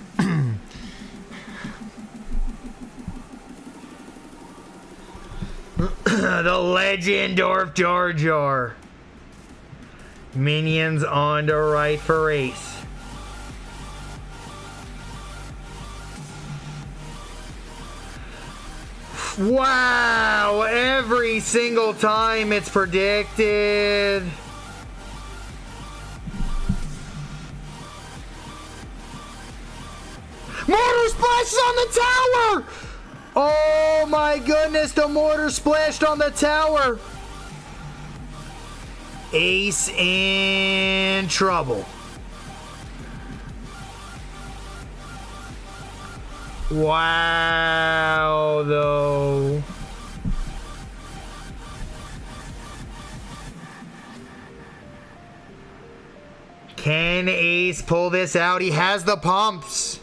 The legend Darth Jar Jar. Minions on the right for Ace. Wow, every single time it's predicted. Mortar splashes on the tower! Oh my goodness, the mortar splashed on the tower. Ace in trouble. Wow, though. Can Ace pull this out? He has the pumps.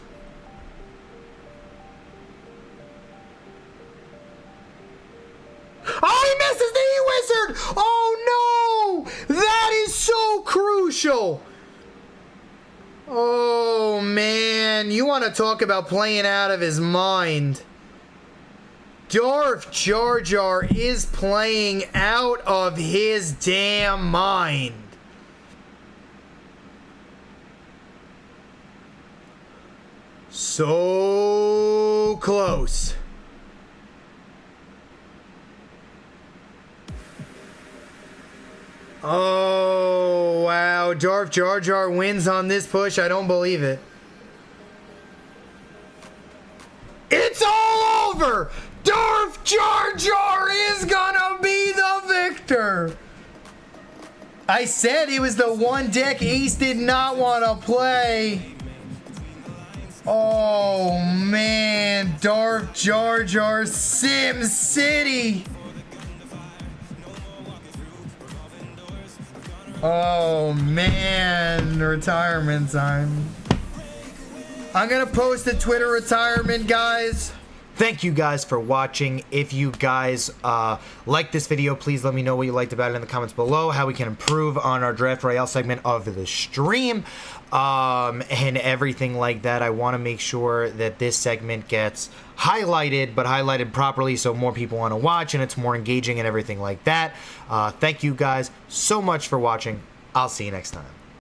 Oh, he misses the E-Wizard! Oh, no! That is so crucial! Oh, man. You want to talk about playing out of his mind. Darth Jar Jar is playing out of his damn mind. So close. Oh, wow. Darth Jar Jar wins on this push. I don't believe it. It's all over! Darth Jar Jar is gonna be the victor! I said it was the one deck Ace did not want to play. Oh, man. Darth Jar Jar Sim City. Oh man, retirement time. I'm gonna post a Twitter retirement, guys. Thank you guys for watching. If you guys like this video, please let me know what you liked about it in the comments below, how we can improve on our Draft Royale segment of the stream, and everything like that. I want to make sure that this segment gets highlighted, but highlighted properly so more people want to watch and it's more engaging and everything like that. Thank you guys so much for watching. I'll see you next time.